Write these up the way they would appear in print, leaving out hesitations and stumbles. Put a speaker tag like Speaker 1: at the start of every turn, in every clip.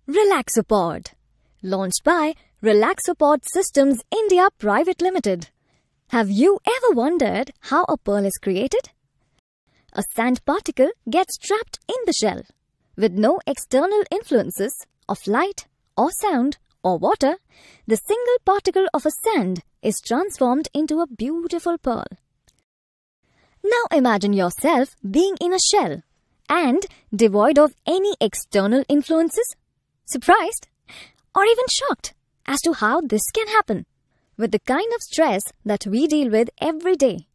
Speaker 1: Relaxopod, launched by Relaxopod Systems India Private Limited. Have you ever wondered how a pearl is created? A sand particle gets trapped in the shell. With no external influences of light or sound or water, the single particle of a sand is transformed into a beautiful pearl. Now imagine yourself being in a shell and devoid of any external influences. Surprised or even shocked as to how this can happen. With the kind of stress that we deal with every day,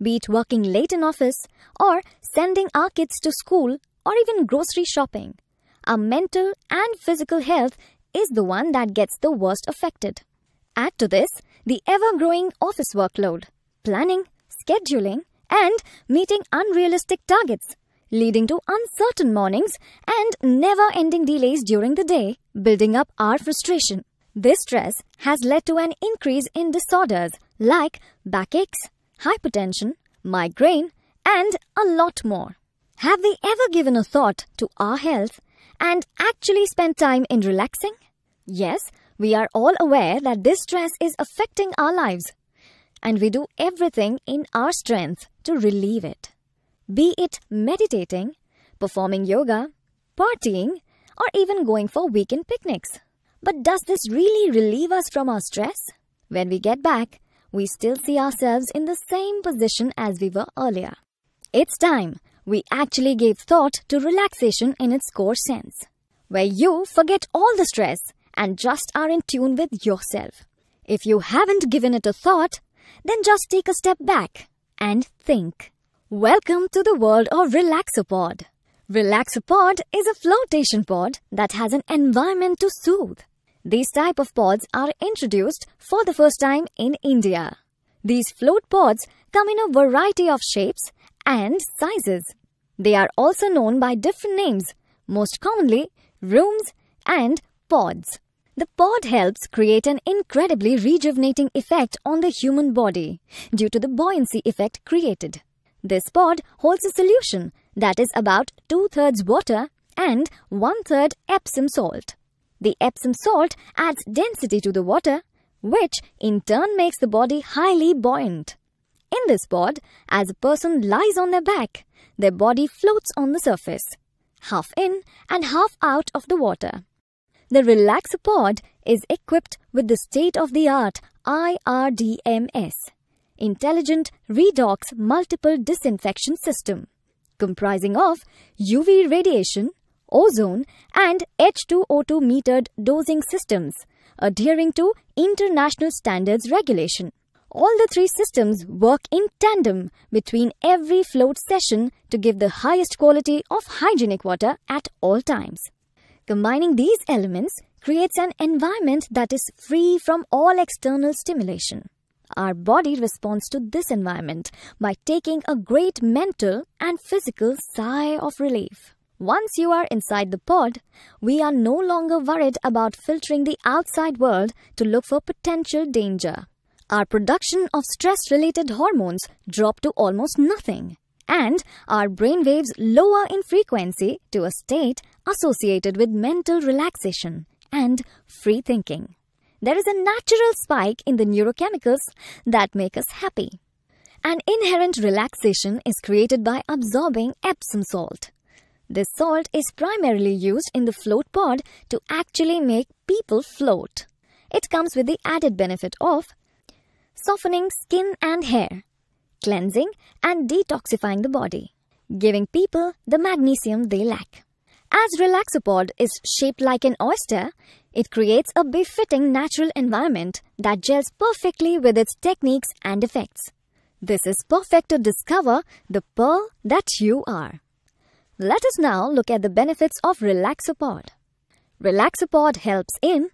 Speaker 1: be it working late in office or sending our kids to school or even grocery shopping, our mental and physical health is the one that gets the worst affected. Add to this the ever-growing office workload, planning, scheduling, and meeting unrealistic targets, leading to uncertain mornings and never-ending delays during the day, building up our frustration. This stress has led to an increase in disorders like backaches, hypertension, migraine, and a lot more. Have we ever given a thought to our health and actually spent time in relaxing? Yes, we are all aware that this stress is affecting our lives, and we do everything in our strength to relieve it. Be it meditating, performing yoga, partying, or even going for weekend picnics. But does this really relieve us from our stress? When we get back, we still see ourselves in the same position as we were earlier. It's time we actually gave thought to relaxation in its core sense, where you forget all the stress and just are in tune with yourself. If you haven't given it a thought, then just take a step back and think. Welcome to the world of Relaxopod. Relaxopod is a flotation pod that has an environment to soothe. These type of pods are introduced for the first time in India. These float pods come in a variety of shapes and sizes. They are also known by different names, most commonly rooms and pods. The pod helps create an incredibly rejuvenating effect on the human body due to the buoyancy effect created. This pod holds a solution that is about 2/3 water and 1/3 Epsom salt. The Epsom salt adds density to the water, which in turn makes the body highly buoyant. In this pod, as a person lies on their back, their body floats on the surface, half in and half out of the water. The Relaxopod is equipped with the state-of-the-art IRDMS, Intelligent Redox Multiple Disinfection System, comprising of UV radiation, ozone and H2O2 metered dosing systems, adhering to international standards regulation. All the three systems work in tandem between every float session to give the highest quality of hygienic water at all times. Combining these elements creates an environment that is free from all external stimulation. Our body responds to this environment by taking a great mental and physical sigh of relief. Once you are inside the pod, we are no longer worried about filtering the outside world to look for potential danger. Our production of stress-related hormones drop to almost nothing, and our brainwaves lower in frequency to a state associated with mental relaxation and free thinking. There is a natural spike in the neurochemicals that make us happy. An inherent relaxation is created by absorbing Epsom salt. This salt is primarily used in the float pod to actually make people float. It comes with the added benefit of softening skin and hair, cleansing and detoxifying the body, giving people the magnesium they lack. As Relaxopod is shaped like an oyster, it creates a befitting natural environment that gels perfectly with its techniques and effects. This is perfect to discover the pearl that you are. Let us now look at the benefits of Relaxopod. Relaxopod helps in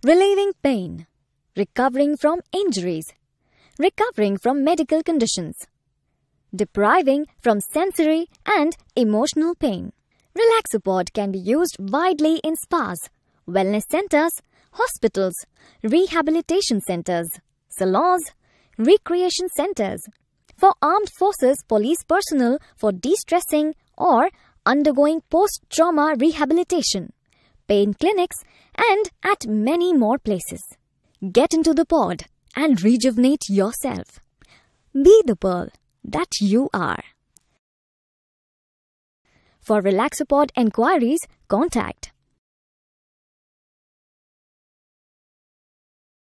Speaker 1: relieving pain, recovering from injuries, recovering from medical conditions, depriving from sensory and emotional pain. Relaxopod can be used widely in spas, wellness centers, hospitals, rehabilitation centers, salons, recreation centers, for armed forces police personnel for de-stressing or undergoing post-trauma rehabilitation, pain clinics, and at many more places. Get into the pod and rejuvenate yourself. Be the pearl that you are. For Relaxopod enquiries, contact